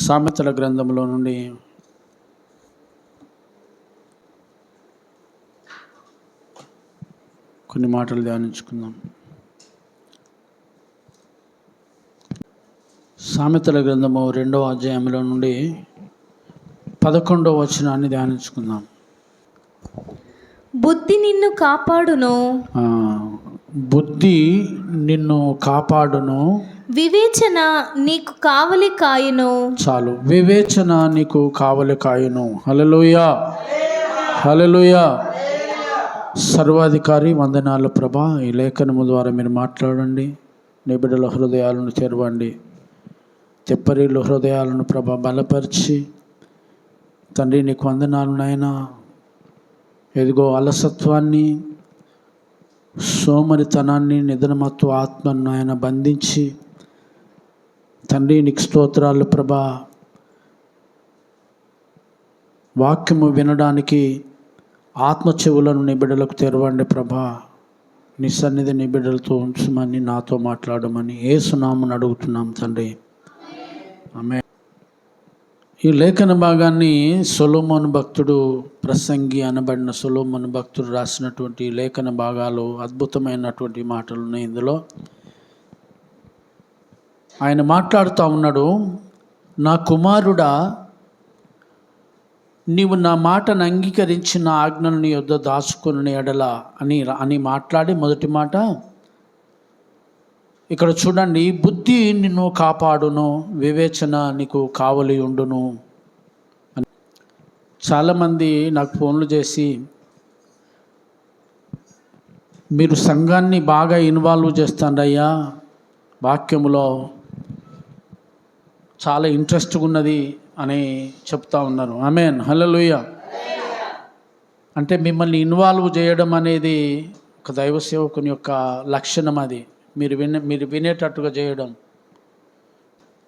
సామెతల గ్రంథంలో నుండి కొన్ని మాటలు ధ్యానించుకుందాం. సామెతల గ్రంథము 2వ అధ్యాయంలో నుండి 11వ వచనాన్ని ధ్యానించుకుందాం. బుద్ధి నిన్ను కాపాడును, బుద్ధి నిన్ను కాపాడును, వివేచన నీకు కావలి కాయును. చాలు, వివేచన నీకు కావలి కాయును. హల్లెలూయా, హల్లెలూయా. సర్వాధికారి వందనాలు ప్రభా, ఈ లేఖనము ద్వారా మీరు మాట్లాడండి. నీ బిడ్డల హృదయాలను తెరవండి. తెప్పరిల్లు హృదయాలను ప్రభా బలపరిచి, తండ్రి నీకు వందనాలు నాయనా. ఎదిగో అలసత్వాన్ని, సోమరితనాన్ని, నిద్రమత్తు ఆత్మను ఆయన బంధించి, తండ్రి నీకు స్తోత్రాలు ప్రభా. వాక్యము వినడానికి ఆత్మ చెవులను నీ బిడ్డలకు తెరవండి ప్రభా. నీ సన్నిధి నీ బిడ్డలతో ఉంచమని, నాతో మాట్లాడమని యేసునామమున అడుగుతున్నాం తండ్రి, ఆమేన్. ఈ లేఖన భాగాన్ని సొలొమోను భక్తుడు, ప్రసంగి అనబడిన సొలొమోను భక్తుడు రాసినటువంటి లేఖన భాగాలు అద్భుతమైనటువంటి మాటలు ఉన్నాయి. ఇందులో ఆయన మాట్లాడుతూ ఉన్నాడు, నా కుమారుడా, నీవు నా మాటను అంగీకరించి నా ఆజ్ఞను నీ యొద్ద దాచుకుని ఎడల అని మాట్లాడి, మొదటి మాట ఇక్కడ చూడండి, బుద్ధి నిన్ను కాపాడును, వివేచన నీకు కావలి ఉండును. చాలామంది నాకు ఫోన్లు చేసి, మీరు సంఘాన్ని బాగా ఇన్వాల్వ్ చేస్తారయ్యా, వాక్యములో చాలా ఇంట్రెస్ట్గా ఉన్నది అని చెప్తా ఉన్నారు. ఆమేన్, హల్లెలూయా. అంటే మిమ్మల్ని ఇన్వాల్వ్ చేయడం అనేది ఒక దైవ సేవకుని యొక్క లక్షణం. అది మీరు వినేటట్టుగా చేయడం.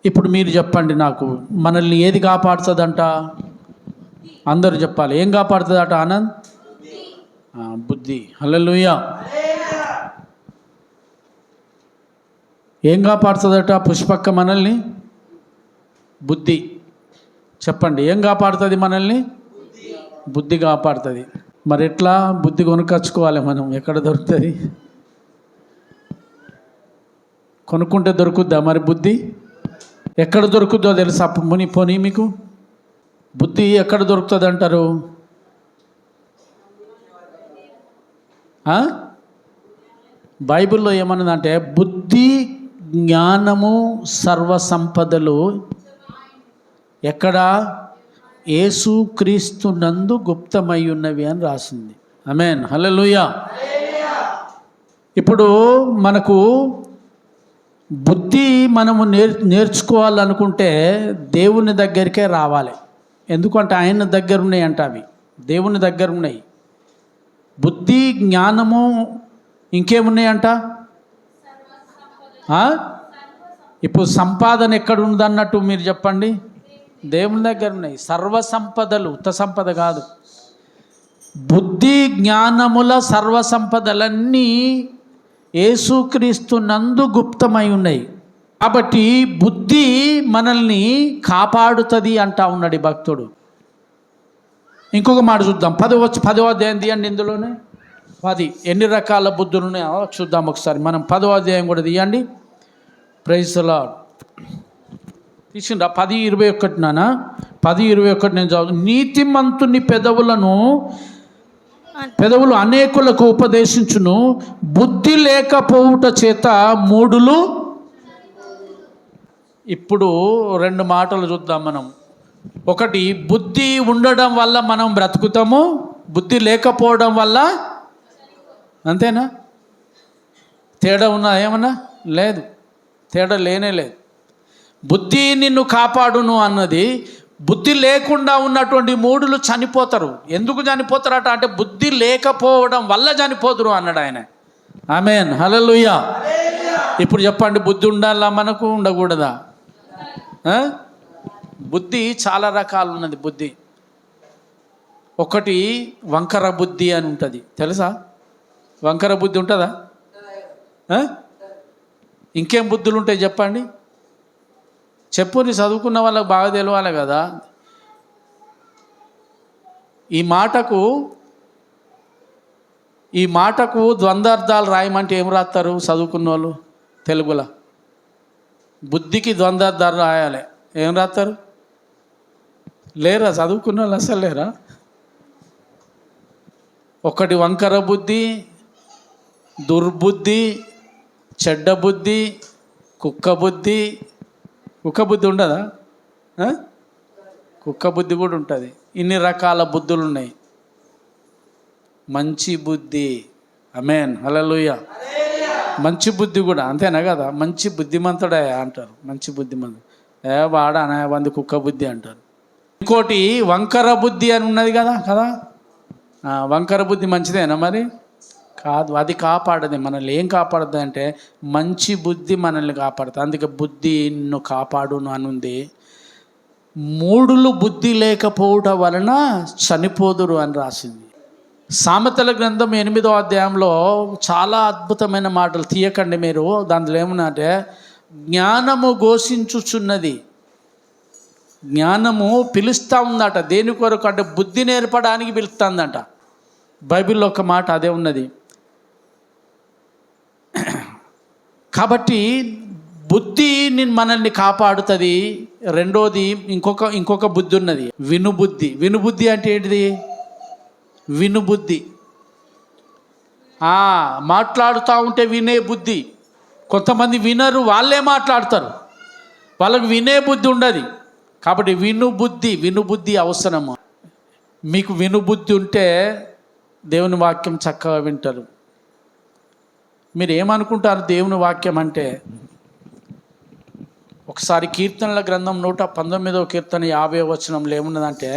ఇప్పుడు మీరు చెప్పండి నాకు, మనల్ని ఏది కాపాడుతుందంట? అందరూ చెప్పాలి. ఏం కాపాడుతుందట ఆనంద్? బుద్ధి. హల్లెలూయా. ఏం కాపాడుతుందట పుష్పక్క మనల్ని? బుద్ధి. చెప్పండి, ఏం కాపాడుతుంది మనల్ని? బుద్ధి కాపాడుతుంది. మరి ఎట్లా బుద్ధి కొనుక్కొచ్చుకోవాలి మనం? ఎక్కడ దొరుకుతుంది? కొనుక్కుంటే దొరుకుద్దా మరి బుద్ధి? ఎక్కడ దొరుకుద్దో తెలుసా? పోనీ మీకు బుద్ధి ఎక్కడ దొరుకుతుంది అంటారు? బైబిల్లో ఏమన్నదంటే, బుద్ధి జ్ఞానము సర్వసంపదలు ఎక్కడ? యేసుక్రీస్తు నందు గుప్తమై ఉన్నవి అని రాసింది. ఆమేన్, హల్లెలూయా. ఇప్పుడు మనకు బుద్ధి మనము నేర్చుకోవాలనుకుంటే దేవుని దగ్గరికే రావాలి. ఎందుకంటే ఆయన దగ్గర ఉన్నాయి అంట, అవి దేవుని దగ్గర ఉన్నాయి. బుద్ధి జ్ఞానము ఇంకేమున్నాయంట? ఇప్పుడు సంపాదన ఎక్కడ ఉందన్నట్టు మీరు చెప్పండి? దేవుని దగ్గర ఉన్నాయి సర్వసంపదలు. ఉత్త సంపద కాదు, బుద్ధి జ్ఞానముల సర్వసంపదలన్నీ యేసుక్రీస్తు నందు గుప్తమై ఉన్నాయి. కాబట్టి బుద్ధి మనల్ని కాపాడుతుంది అంటా ఉన్నాడు ఈ భక్తుడు. ఇంకొక మాట చూద్దాం. 10వ అధ్యాయం తీయండి. ఇందులోనే 10 ఎన్ని రకాల బుద్ధులు ఉన్నాయో చూద్దాం ఒకసారి. మనం 10వ అధ్యాయం కూడా తీయండి. Praise the lord. తీసిండ్రా? 10:21 నానా, 10:21 నేను చదువు. నీతిమంతుని పెదవులు అనేకులకు ఉపదేశించును, బుద్ధి లేకపోవుట చేత మూఢులు. ఇప్పుడు 2 మాటలు చూద్దాం మనం. ఒకటి, బుద్ధి ఉండడం వల్ల మనం బ్రతుకుతాము, బుద్ధి లేకపోవడం వల్ల. అంతేనా? తేడా ఉన్నా? ఏమన్నా లేదు, తేడా లేనే లేదు. బుద్ధి నిన్ను కాపాడును అన్నది, బుద్ధి లేకుండా ఉన్నటువంటి మూఢులు చనిపోతారు. ఎందుకు చనిపోతారట అంటే, బుద్ధి లేకపోవడం వల్ల చనిపోతురు అన్నాడు ఆయన. ఆమేన్, హల్లెలూయా. ఇప్పుడు చెప్పండి, బుద్ధి ఉండాలా మనకు? ఉండకూడదా? బుద్ధి చాలా రకాలు ఉన్నది. బుద్ధి ఒకటి వంకర బుద్ధి అని ఉంటుంది, తెలుసా? వంకర బుద్ధి ఉంటుందా? ఇంకేం బుద్ధులు ఉంటాయి చెప్పండి? చెప్పు, నీ చదువుకున్న వాళ్ళకి బాగా తెలియాలి కదా. ఈ మాటకు ద్వంద్వార్థాలు రాయమంటే ఏం రాస్తారు చదువుకున్న వాళ్ళు తెలుగులో? బుద్ధికి ద్వంద్వార్థాలు రాయాలి, ఏం రాస్తారు? లేరా చదువుకున్న వాళ్ళు? అసలు లేరా? ఒకటి వంకర బుద్ధి, దుర్బుద్ధి, చెడ్డ బుద్ధి, కుక్క బుద్ధి. కుక్క బుద్ధి ఉండదా? కుక్క బుద్ధి కూడా ఉంటుంది. ఇన్ని రకాల బుద్ధులు ఉన్నాయి. మంచి బుద్ధి, ఆమేన్, హల్లెలూయా. మంచి బుద్ధి కూడా అంతేనా కదా? మంచి బుద్ధిమంతుడే అంటారు. మంచి బుద్ధిమంతుడు వాడానా వంది కుక్క బుద్ధి అంటారు. ఇంకోటి వంకర బుద్ధి అని ఉన్నది కదా. వంకర బుద్ధి మంచిదేనా మరి? కాదు, అది కాపాడది మనల్ని. ఏం కాపాడుతుంది అంటే మంచి బుద్ధి మనల్ని కాపాడుతుంది. అందుకే బుద్ధి నిన్ను కాపాడును అని ఉంది. మూఢులు బుద్ధి లేకపోవటం వలన చనిపోదురు అని రాసింది. సామెతల గ్రంథం 8వ అధ్యాయంలో చాలా అద్భుతమైన మాటలు, తీయకండి మీరు. దాంట్లో ఏమన్నంటే జ్ఞానము ఘోషించుచున్నది. జ్ఞానము పిలుస్తూ ఉందట. దేని కొరకు అంటే బుద్ధి నేర్పడానికి పిలుస్తుందంట. బైబిల్లో ఒక మాట అదే ఉన్నది. కాబట్టి బుద్ధి మనల్ని కాపాడుతుంది. రెండోది ఇంకొక బుద్ధి ఉన్నది, వినుబుద్ధి. వినుబుద్ధి అంటే ఏంటిది? వినుబుద్ధి మాట్లాడుతూ ఉంటే వినే బుద్ధి. కొంతమంది వినరు, వాళ్ళే మాట్లాడతారు, వాళ్ళకి వినే బుద్ధి ఉండదు. కాబట్టి వినుబుద్ధి అవసరము. మీకు వినుబుద్ధి ఉంటే దేవుని వాక్యం చక్కగా వింటారు. మీరు ఏమనుకుంటారు దేవుని వాక్యం అంటే? ఒకసారి కీర్తనల గ్రంథం 119వ కీర్తన 50వ వచనంలో ఏమున్నదంటే,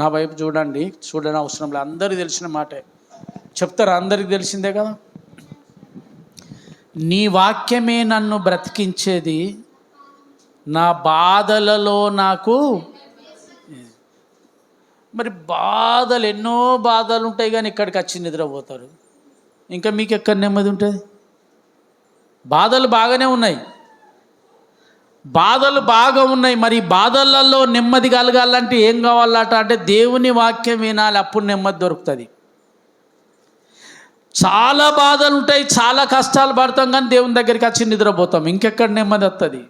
నా వైపు చూడండి అవసరంలో, అందరికీ తెలిసిన మాటే చెప్తారా? అందరికి తెలిసిందే కదా. నీ వాక్యమే నన్ను బ్రతికించేది, నా బాధలలో నాకు. మరి బాధలు, ఎన్నో బాధలు ఉంటాయి కానీ ఇక్కడికి వచ్చి నిద్రపోతారు. ఇంకా మీకు ఎక్కడ నెమ్మది ఉంటుంది? బాధలు బాగానే ఉన్నాయి, బాధలు బాగా ఉన్నాయి. మరి బాధలలో నెమ్మది కలగాలంటే ఏం కావాలట అంటే దేవుని వాక్యం వినాలి, అప్పుడు నెమ్మది దొరుకుతుంది. చాలా బాధలు ఉంటాయి, చాలా కష్టాలు పడతాం కానీ దేవుని దగ్గరికి వచ్చి నిద్రపోతాం. ఇంకెక్కడ నెమ్మది వస్తుంది?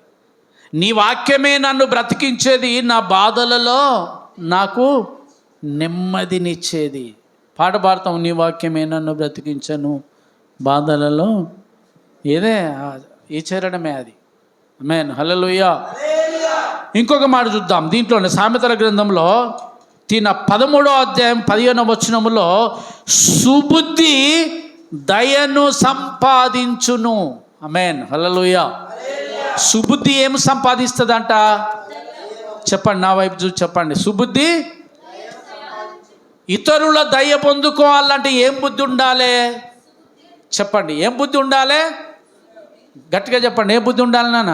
నీ వాక్యమే నన్ను బ్రతికించేది, నా బాధలలో నాకు నెమ్మదినిచ్చేది. పాట పాడతాం, నీ వాక్యమే నన్ను బ్రతికించను బాధలలో. ఏదే ఈ చేరడమే అది. ఆమేన్, హల్లెలూయా. ఇంకొక మాట చూద్దాం దీంట్లోనే. సామెతల గ్రంథంలో 13వ అధ్యాయం 15వ వచనములో సుబుద్ధి దయను సంపాదించును. ఆమేన్, హల్లెలూయా. సుబుద్ధి ఏం సంపాదిస్తుందంట? చెప్పండి, నా వైపు చూసి చెప్పండి. సుబుద్ధి ఇతరుల దయ పొందుకోవాలంటే ఏం బుద్ధి ఉండాలి? చెప్పండి, ఏం బుద్ధి ఉండాలి? గట్టిగా చెప్పండి, ఏ బుద్ధి ఉండాలి నాన్న?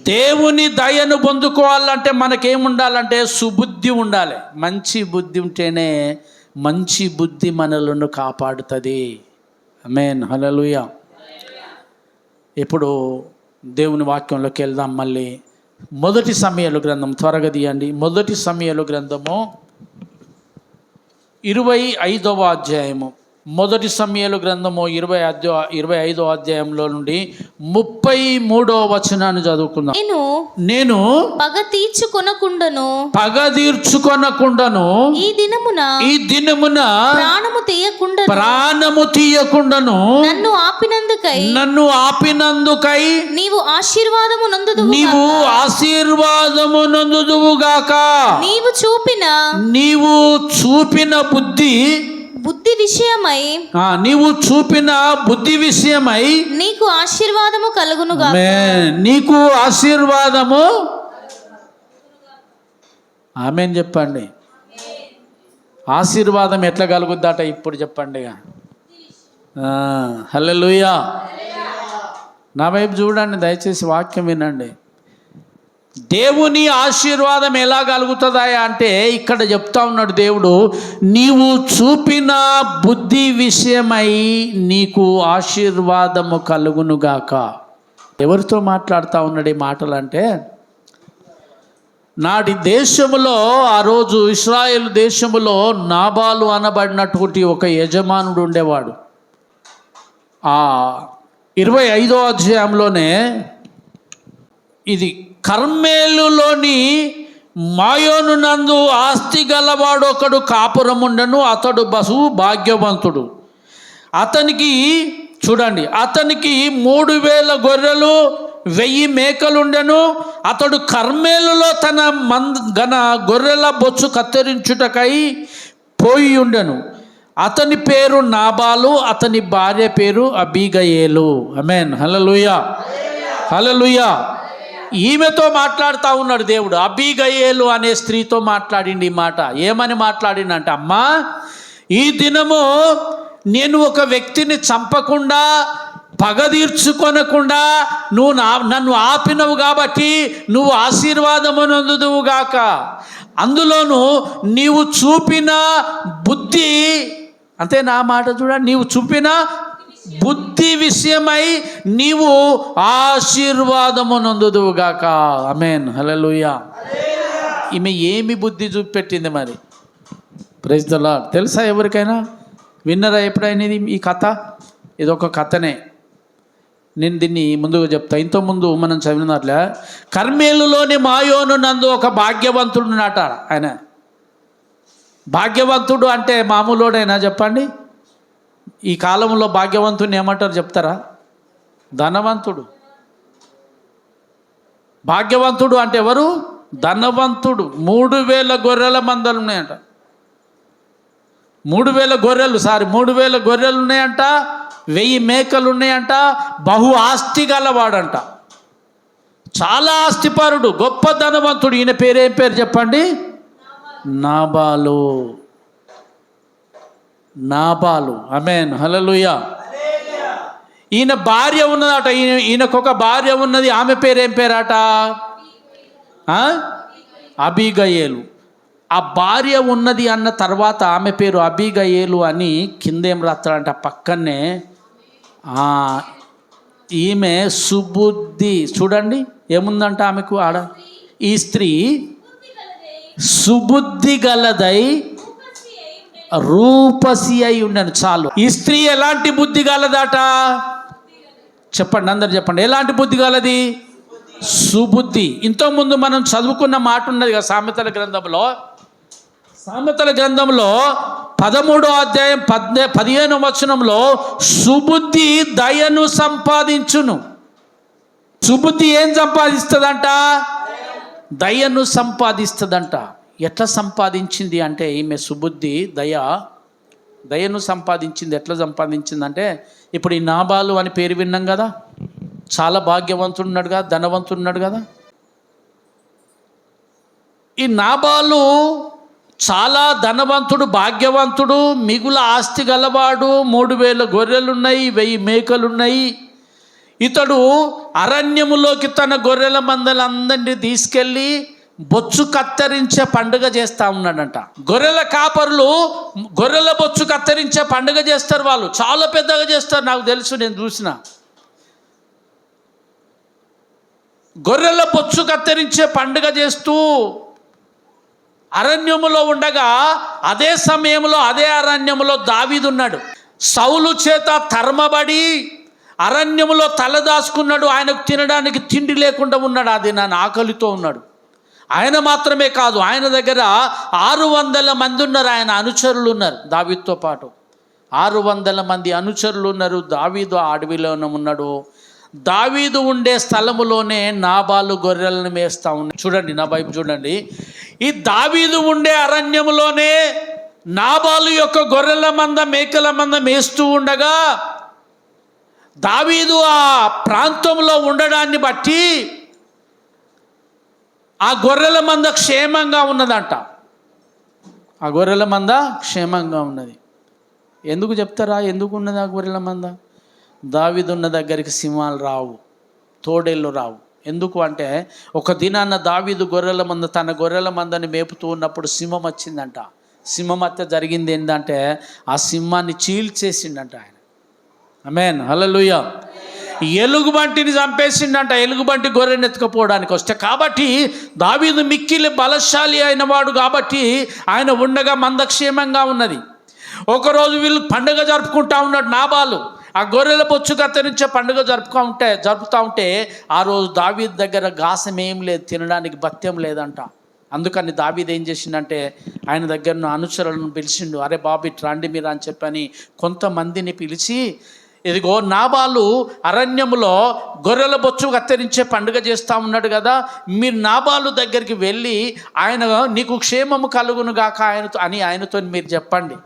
దేవుని దయను పొందుకోవాలంటే మనకేం ఉండాలంటే సుబుద్ధి ఉండాలి. మంచి బుద్ధి ఉంటేనే మంచి బుద్ధి మనలను కాపాడుతుంది. ఆమేన్, హల్లెలూయా. ఇప్పుడు దేవుని వాక్యంలోకి వెళ్దాం. మళ్ళీ మొదటి సమూయేలు గ్రంథం, త్వరగా తీయండి. మొదటి సమూయేలు గ్రంథము 25వ అధ్యాయము. మొదటి సమూయేలు గ్రంథము 25వ అధ్యాయంలో నుండి 33వ వచనాన్ని చదువుకుందాం. నేను పగ తీర్చుకొనకుండాను ఈ దినమున ప్రాణము తీయకుండాను నన్ను ఆపినందుకై నీవు ఆశీర్వాదము నందుదువుగాక. నీవు చూపిన బుద్ధి విషయమై నీవు చూపిన బుద్ధి విషయమై నీకు ఆశీర్వాదము కలుగునుగా. నీకు ఆశీర్వాదము. ఆమేన్ చెప్పండి. ఆశీర్వాదం ఎట్లా కలుగుద్దట ఇప్పుడు చెప్పండి. హల్లెలూయా. నా వైపు చూడండి, దయచేసి వాక్యం వినండి. దేవుని ఆశీర్వాదం ఎలా కలుగుతుందా అంటే ఇక్కడ చెప్తా ఉన్నాడు దేవుడు, నీవు చూపిన బుద్ధి విషయమై నీకు ఆశీర్వాదము కలుగునుగాక. ఎవరితో మాట్లాడుతూ ఉన్నాడు ఈ మాటలు అంటే, నాటి దేశములో ఆ రోజు ఇశ్రాయేలు దేశములో నాబాలు అనబడినటువంటి ఒక యజమానుడు ఉండేవాడు. ఆ 25వ అధ్యాయంలోనే ఇది కర్మేలులోని మాయోను నందు ఆస్తి గలవాడు ఒకడు కాపురముండెను. అతడు బహు భాగ్యవంతుడు. అతనికి చూడండి, అతనికి 3000 గొర్రెలు 1000 మేకలుండెను. అతడు కర్మేలులో తన గొర్రెల బొచ్చు కత్తిరించుటకై పోయి ఉండెను. అతని పేరు నాబాలు, అతని భార్య పేరు అబీగయేలు. ఆమేన్, హల్లెలూయా, హల్లెలూయా. ఈమెతో మాట్లాడుతూ ఉన్నాడు దేవుడు. అబీగయేలు అనే స్త్రీతో మాట్లాడిండి ఈ మాట. ఏమని మాట్లాడిందంటే, అమ్మా, ఈ దినము నేను ఒక వ్యక్తిని చంపకుండా పగ తీర్చుకొనకుండా నువ్వు నన్ను ఆపినవు కాబట్టి నువ్వు ఆశీర్వాదమునందుదువు గాక. అందులోనూ నీవు చూపిన బుద్ధి, అంతే నా మాట చూడండి, నీవు చూపిన బుద్ధి విషయమై నీవు ఆశీర్వాదమునందుదువు గాక. ఆమేన్, హల్లెలూయా. ఈమె ఏమి బుద్ధి చూపెట్టింది మరి? Praise the Lord. తెలుసా ఎవరికైనా? విన్నరా ఎప్పుడైనా ఈ కథ? ఇదొక కథనే. నేను దీన్ని ముందుగా చెప్తా. ఇంతకుముందు మనం చదివినట్లే కర్మేలులోని మాయోను నందు ఒక భాగ్యవంతుడు నాట. ఆయన భాగ్యవంతుడు అంటే మామూలుడైనా చెప్పండి? ఈ కాలంలో భాగ్యవంతుడిని ఏమంటారు చెప్తారా? ధనవంతుడు. భాగ్యవంతుడు అంటే ఎవరు? ధనవంతుడు. 3000 గొర్రెల మందలు ఉన్నాయంట. 3000 గొర్రెలు ఉన్నాయంట. 1000 మేకలు ఉన్నాయంట. బహు ఆస్తి గలవాడంట. చాలా ఆస్తిపరుడు, గొప్ప ధనవంతుడు. ఈయన పేరేం పేరు చెప్పండి? నాబాలు. నాబాలు. ఆమేన్, హల్లెలూయా. ఈయన భార్య ఉన్నదట. ఈయనకొక భార్య ఉన్నది. ఆమె పేరేం పేరట? అబీగయేలు. ఆ భార్య ఉన్నది అన్న తర్వాత ఆమె పేరు అబీగయేలు అని కిందేం రాస్తాడంట పక్కనే. ఈమె సుబుద్ధి. చూడండి ఏముందంట ఆమెకు ఆడ. ఈ స్త్రీ సుబుద్ధి గలదై రూపసి అయి ఉండను. చాలు. ఈ స్త్రీ ఎలాంటి బుద్ధి గలదట? చెప్పండి, అందరు చెప్పండి. ఎలాంటి బుద్ధి గలది? సుబుద్ధి. ఇంతకుముందు మనం చదువుకున్న మాట ఉన్నది కదా సామెతల గ్రంథంలో. సామెతల గ్రంథంలో 13వ అధ్యాయం 15వ వచనంలో సుబుద్ధి దయను సంపాదించును. సుబుద్ధి ఏం సంపాదిస్తుందంట? దయను సంపాదిస్తుందంట. ఎట్లా సంపాదించింది అంటే ఈమె సుబుద్ధి దయను సంపాదించింది. ఎట్లా సంపాదించిందంటే, ఇప్పుడు ఈ నాబాలు అని పేరు విన్నాం కదా, చాలా భాగ్యవంతుడున్నాడు కదా, ధనవంతుడున్నాడు కదా. ఈ నాబాలు చాలా ధనవంతుడు, భాగ్యవంతుడు, మిగుల ఆస్తి గలవాడు. 3000 గొర్రెలున్నాయి, 1000 మేకలున్నాయి. ఇతడు అరణ్యములోకి తన గొర్రెల మందలందరినీ తీసుకెళ్ళి బొచ్చు కత్తిరించే పండుగ చేస్తూ ఉన్నాడంట. గొర్రెల కాపరులు గొర్రెల బొచ్చు కత్తిరించే పండుగ చేస్తారు. వాళ్ళు చాలా పెద్దగా చేస్తారు, నాకు తెలుసు, నేను చూసిన. గొర్రెల బొచ్చు కత్తిరించే పండుగ చేస్తూ అరణ్యములో ఉండగా, అదే సమయంలో అదే అరణ్యములో దావీదున్నాడు. సౌలు చేత తరమబడి అరణ్యములో తలదాచుకున్నాడు. ఆయనకు తినడానికి తిండి లేకుండా ఉన్నాడు. అది నా ఆకలితో ఉన్నాడు. ఆయన మాత్రమే కాదు, ఆయన దగ్గర 600 మంది ఉన్నారు. ఆయన అనుచరులు ఉన్నారు. దావీదుతో పాటు 600 మంది అనుచరులు ఉన్నారు. దావీదు ఆ అడవిలోనే ఉన్నాడు. దావీదు ఉండే స్థలములోనే నాబాలు గొర్రెలను మేస్తా ఉన్నాయి. చూడండి, నా వైపు చూడండి. ఈ దావీదు ఉండే అరణ్యములోనే నాబాలు యొక్క గొర్రెల మంద, మేకల మంద మేస్తూ ఉండగా, దావీదు ఆ ప్రాంతంలో ఉండడాన్ని బట్టి ఆ గొర్రెల మంద క్షేమంగా ఉన్నదంట. ఆ గొర్రెల మంద క్షేమంగా ఉన్నది. ఎందుకు చెప్తారా? ఎందుకు ఉన్నది ఆ గొర్రెల మంద? దావీదు ఉన్న దగ్గరికి సింహాలు రావు, తోడేళ్ళు రావు. ఎందుకు అంటే, ఒక దినాన్న దావీదు తన గొర్రెల మందని మేపుతూ ఉన్నప్పుడు సింహం వచ్చిందంట. సింహం అత్త జరిగింది ఏంటంటే, ఆ సింహాన్ని చీల్చేసిండంట ఆయన. ఆమేన్, హల్లెలూయా. ఎలుగుబంటిని చంపేసిండంట, ఎలుగుబంటి గొర్రెని ఎత్తుకుపోవడానికి వస్తే. కాబట్టి దావీదు మిక్కిలి బలశాలి అయిన వాడు కాబట్టి ఆయన ఉండగా మందక్షేమంగా ఉన్నది. ఒకరోజు వీళ్ళు పండుగ జరుపుకుంటా ఉన్నాడు నాబాలు. ఆ గొర్రెల బొచ్చు కత్తిరించే పండుగ జరుపుతూ ఉంటే ఆ రోజు దావీదు దగ్గర గాసం ఏం లేదు, తినడానికి భత్యం లేదంట. అందుకని దావీదు ఏం చేసిండంటే ఆయన దగ్గర ఉన్న అనుచరులను పిలిచిండు. అరే బాబు ఇట్లా రండి మీరు అని చెప్పని కొంతమందిని పిలిచి, ఇదిగో నాబాలు అరణ్యములో గొర్రెల బొచ్చు కత్తిరించే పండుగ చేస్తూ ఉన్నాడు కదా, మీరు నాబాలు దగ్గరికి వెళ్ళి ఆయన నీకు క్షేమము కలుగును గాక ఆయనతో మీరు చెప్పండి.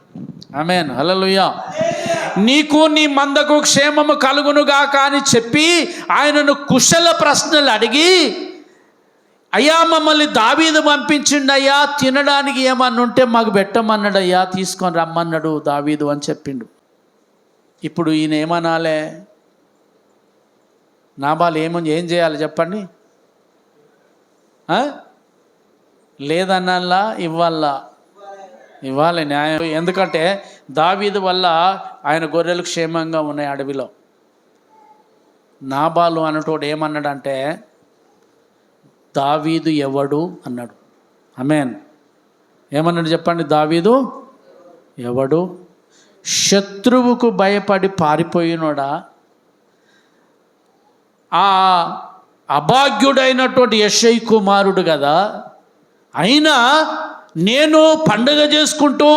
ఆమేన్, హల్లెలూయా. నీకు నీ మందకు క్షేమము కలుగును గాక అని చెప్పి ఆయనను కుశల ప్రశ్నలు అడిగి, అయ్యా మమ్మల్ని దావీదు పంపించిండయ్యా, తినడానికి ఏమన్నా ఉంటే మాకు పెట్టమన్నాడు అయ్యా, తీసుకొని రమ్మన్నాడు దావీదు అని చెప్పిండు. ఇప్పుడు ఈయన ఏమనాలే? నాబాలు ఏం చేయాలి చెప్పండి? లేదన్నలా ఇవ్వాలి న్యాయం. ఎందుకంటే దావీదు వల్ల ఆయన గొర్రెలు క్షేమంగా ఉన్నాయి అడవిలో. నాబాలు అన్నటోడు ఏమన్నాడంటే దావీదు ఎవడు అన్నాడు. ఆమేన్. ఏమన్నాడు చెప్పండి? దావీదు ఎవడు? శత్రువుకు భయపడి పారిపోయినోడా? ఆ అభాగ్యుడైనటువంటి యెషై కుమారుడు కదా. అయినా నేను పండుగ చేసుకుంటూ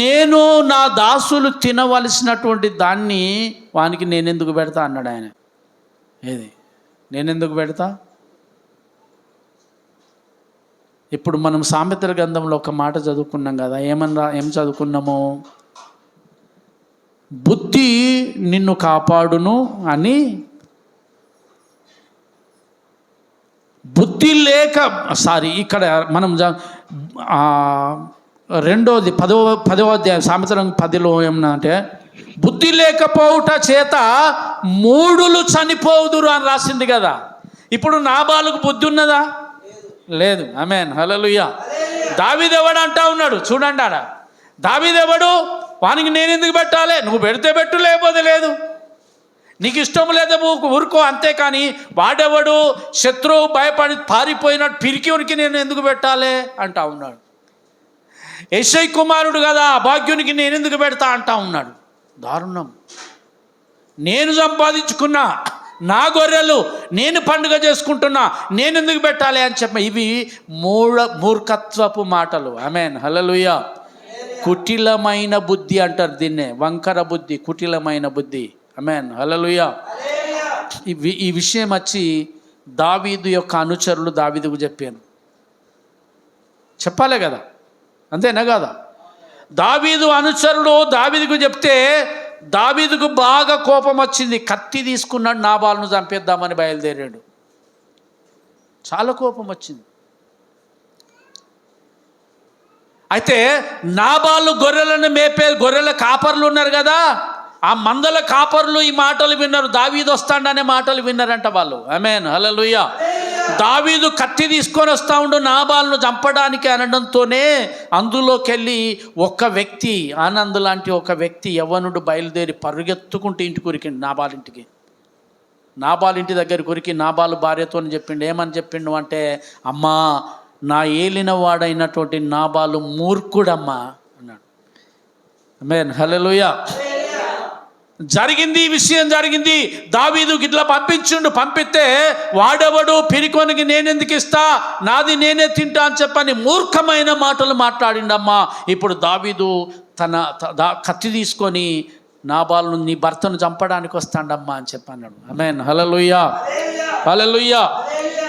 నేను నా దాసులు తినవలసినటువంటి దాన్ని వానికి నేనెందుకు పెడతా అన్నాడు ఆయన. ఏది నేనెందుకు పెడతా? ఇప్పుడు మనం సామెతల గ్రంథంలో ఒక మాట చదువుకున్నాం కదా, ఏం చదువుకున్నాము? బుద్ధి నిన్ను కాపాడును అని. బుద్ధి లేక ఇక్కడ మనం రెండోది 10వ అధ్యాయం సామెతల 10లో ఏమన్నా బుద్ధి లేకపోవుట చేత మూఢులు చనిపోదురు అని రాసింది కదా. ఇప్పుడు నాబాలుకు బుద్ధి ఉన్నదా? లేదు. ఆమేన్, హల్లెలూయా. దావీదు ఎవడు అంటా ఉన్నాడు చూడండి. ఆడ దావీదు ఎవడు? వానికి నేను ఎందుకు పెట్టాలి? నువ్వు పెడితే పెట్టు, లేకపోతే లేదు. నీకు ఇష్టం లేదా ఊరుకో, అంతేకాని వాడెవడు శత్రువు భయపడి పారిపోయినట్టు పిరికివునికి నేను ఎందుకు పెట్టాలి అంటా ఉన్నాడు. యెషై కుమారుడు కదా, భాగ్యునికి నేను ఎందుకు పెడతా అంటా ఉన్నాడు. దారుణం. నేను సంపాదించుకున్నా నా గొర్రెలు నేను పండుగ చేసుకుంటున్నా, నేను ఎందుకు పెట్టాలి అని చెప్పి ఇవి మూర్ఖత్వపు మాటలు. ఆమేన్, హల్లెలూయా. కుటిలమైన బుద్ధి అంటారు దీన్నే, వంకర బుద్ధి, కుటిలమైన బుద్ధి. ఆమేన్, హల్లెలూయా. ఈ విషయం వచ్చి దావీదు యొక్క అనుచరులు దావీదుకు చెప్పాను. చెప్పాలే కదా, అంతేనా కదా? దావీదు అనుచరులు దావీదుకు చెప్తే దావీదుకు బాగా కోపం వచ్చింది. కత్తి తీసుకున్నాడు, నాబాలును చంపేద్దామని బయలుదేరాడు. చాలా కోపం వచ్చింది. అయితే నాబాలు గొర్రెలను మేపే గొర్రెల కాపర్లు ఉన్నారు కదా, ఆ మందల కాపర్లు ఈ మాటలు విన్నారు. దావీదు వస్తాడనే మాటలు విన్నారంట వాళ్ళు. ఆమేన్, హల్లెలూయా. దావీదు కత్తి తీసుకొని వస్తూ ఉండు నాబాలును చంపడానికి అనడంతోనే అందులోకి వెళ్ళి ఒక వ్యక్తి, ఆనంద్ లాంటి ఒక వ్యక్తి యవ్వనుడు బయలుదేరి పరుగెత్తుకుంటూ ఇంటికి ఉరికిండు నాబాలింటికి. నాబాలింటి దగ్గర ఉరికి నాబాలు భార్యతో చెప్పిండు. ఏమని చెప్పిండు అంటే, అమ్మా నా ఏలిన వాడైనటువంటి నాబాలు మూర్ఖుడమ్మా అన్నాడు. ఆమేన్, హల్లెలూయా. జరిగింది, ఈ విషయం జరిగింది. దావీదుకి ఇట్లా పంపిస్తే వాడెవడు పిరికోనికి నేనెందుకు ఇస్తా, నాది నేనే తింటా అని చెప్పని మూర్ఖమైన మాటలు మాట్లాడిండమ్మా. ఇప్పుడు దావీదు తన కత్తి తీసుకొని నాబాలును నీ భర్తను చంపడానికి వస్తాడమ్మా అని చెప్పన్నాడు. ఆమేన్, హల్లెలూయా, హల్లెలూయా.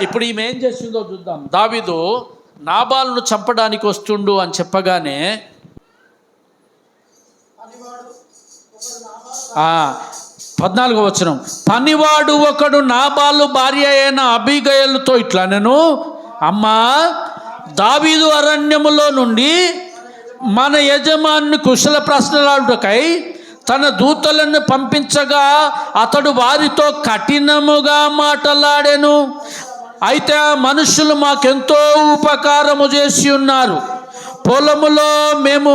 ఇప్పుడు ఈమె ఏం చేస్తుందో చూద్దాం. దావీదు నాబాలును చంపడానికి వస్తుండు అని చెప్పగానే 14వ వచనం, పనివాడు ఒకడు నాబాలు భార్య అయిన అబీగయలుతో ఇట్లా నేను, అమ్మా దావీదు అరణ్యములో నుండి మన యజమాని కుశల ప్రశ్నలాడుటకై తన దూతలను పంపించగా అతడు వారితో కఠినముగా మాట్లాడాను. అయితే ఆ మనుషులు మాకెంతో ఉపకారము చేసి ఉన్నారు. పొలములో మేము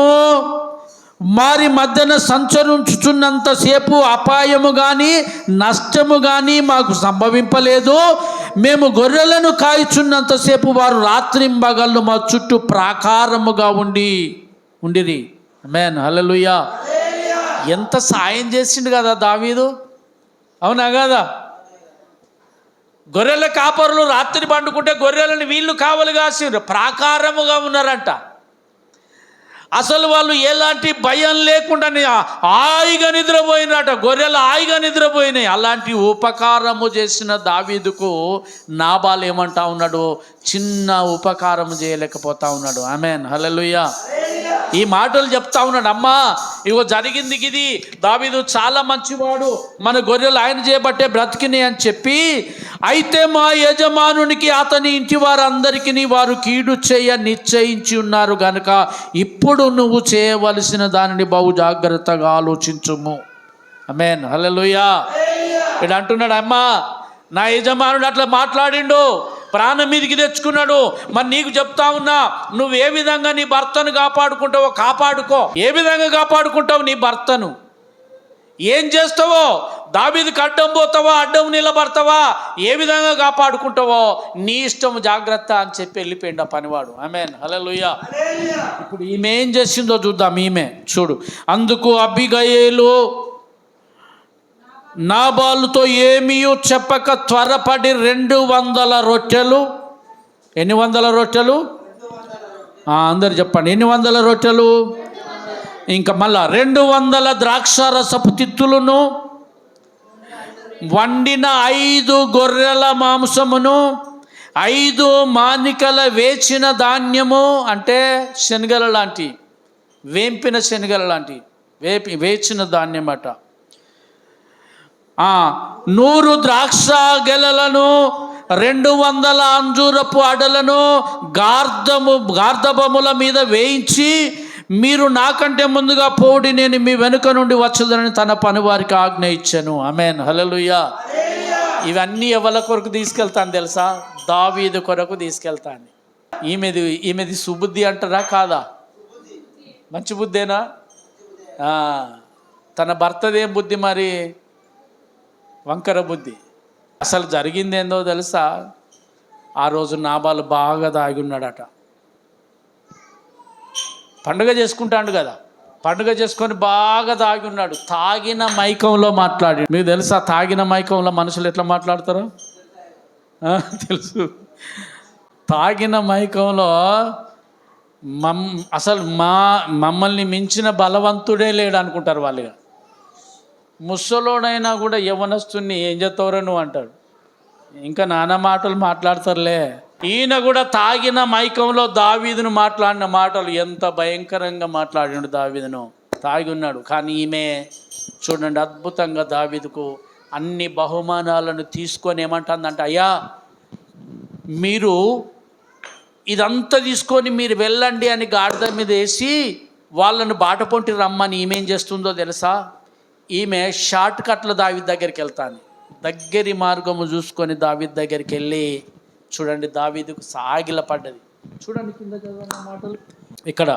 వారి మధ్యన సంచరించుచున్నంతసేపు అపాయము కానీ నష్టము కానీ మాకు సంభవింపలేదు. మేము గొర్రెలను కాయుచున్నంతసేపు వారు రాత్రింబగళ్ళు మా చుట్టూ ప్రాకారముగా ఉండిరి. ఆమేన్, హల్లెలూయా. ఎంత సాయం చేసిండు కదా దావీదు, అవునా కదా? గొర్రెల కాపరులు రాత్రి పండుకుంటే గొర్రెలను వీళ్ళు కావలి కాసిండ్రు, ప్రాకారముగా ఉన్నారంట. అసలు వాళ్ళు ఎలాంటి భయం లేకుండా హాయిగా నిద్రపోయినట, గొర్రెలు హాయిగా నిద్రపోయినాయి. అలాంటి ఉపకారము చేసిన దావీదుకు నాబాలు ఏమంటా ఉన్నాడు? చిన్న ఉపకారము చేయలేకపోతా ఉన్నాడు. ఆమేన్, హల్లెలూయా. ఈ మాటలు చెప్తా ఉన్నాడు. అమ్మా ఇగో జరిగింది ఇది, దావీదు చాలా మంచివాడు, మన గొర్రెలు ఆయన చేయబట్టే బ్రతికినాయి అని చెప్పి, అయితే మా యజమానునికి అతని ఇంటి వారందరికీ వారు కీడు చేయ నిశ్చయించి ఉన్నారు గనుక ఇప్పుడు నువ్వు చేయవలసిన దానిని బహు జాగ్రత్తగా ఆలోచించుము. ఆమేన్, హల్లెలూయా. ఇక్కడ అంటున్నాడు, అమ్మా నా యజమానుడు అట్లా మాట్లాడిండు, ప్రాణం మీదకి తెచ్చుకున్నాడు, మరి నీకు చెప్తా ఉన్నా, నువ్వు ఏ విధంగా నీ భర్తను కాపాడుకుంటావో కాపాడుకో. ఏ విధంగా కాపాడుకుంటావు నీ భర్తను? ఏం చేస్తావో? దావీదుకి అడ్డం పోతావా, అడ్డం నిలబడతావా, ఏ విధంగా కాపాడుకుంటావో నీ ఇష్టం, జాగ్రత్త అని చెప్పి వెళ్ళిపోయిండు ఆ పనివాడు. ఆమేన్, హల్లెలూయా. ఇప్పుడు ఈమె ఏం చేసిందో చూద్దాం. ఈమె చూడు, అందుకు అబీగయీలు నాబాలుతో ఏమీ చెప్పక త్వరపడి 200 రొట్టెలు, ఎన్ని వందల రొట్టెలు? అందరు చెప్పండి, ఎన్ని వందల రొట్టెలు? ఇంకా మళ్ళా 200 ద్రాక్షారసపు తిత్తులను, వండిన 5 గొర్రెల మాంసమును, 5 మానికల వేచిన ధాన్యము, అంటే శనగల లాంటి, వేంపిన శనగల లాంటి వేచిన ధాన్యం అట, 100 ద్రాక్ష గెలలను, 200 అంజూరపు అడలను గార్ధబముల మీద వేయించి, మీరు నాకంటే ముందుగా పోడి నేను మీ వెనుక నుండి వచ్చేదని తన పనివారికి ఆజ్ఞ ఇచ్చాను. ఆమేన్, హల్లెలూయా. ఇవన్నీ ఎవరి కొరకు తీసుకెళ్తాను తెలుసా? దావీదు కొరకు తీసుకెళ్తాను. ఈమెది సుబుద్ధి అంటారా కాదా? మంచి బుద్ధేనా? తన భర్తదేం బుద్ధి మరి? వంకర బుద్ధి. అసలు జరిగింది ఏందో తెలుసా? ఆ రోజు నాబాలు బాగా దాగి ఉన్నాడట. పండుగ చేసుకుంటాడు కదా, పండుగ చేసుకొని బాగా దాగి ఉన్నాడు. తాగిన మైకంలో మాట్లాడి, మీకు తెలుసా తాగిన మైకంలో మనుషులు ఎట్లా మాట్లాడతారో? తెలుసు. తాగిన మైకంలో అసలు మమ్మల్ని మించిన బలవంతుడే లేడు అనుకుంటారు వాళ్ళుగా. ముసలోడైనా కూడా యవ్వనస్తుని ఏం చేస్తావురా నువ్వు అంటాడు. ఇంకా నానా మాటలు మాట్లాడతారులే. ఈయన కూడా తాగిన మైకంలో దావీదును మాట్లాడిన మాటలు ఎంత భయంకరంగా మాట్లాడినాడు. దావీదును తాగి ఉన్నాడు. కానీ ఈమె చూడండి, అద్భుతంగా దావీదుకు అన్ని బహుమానాలను తీసుకొని ఏమంటుందంటే, అయ్యా మీరు ఇదంతా తీసుకొని మీరు వెళ్ళండి అని గాడిద మీద వేసి వాళ్ళను బాటపొంటి రమ్మని ఈమెం చేస్తుందో తెలుసా? ఈమె షార్ట్ కట్లో దావీదు దగ్గరికి వెళ్తాను, దగ్గరి మార్గము చూసుకొని దావీదు దగ్గరికి వెళ్ళి, చూడండి దావీదుకు సాగిల పడ్డది. చూడండి కింద చదవన్న మాటలు. ఇక్కడ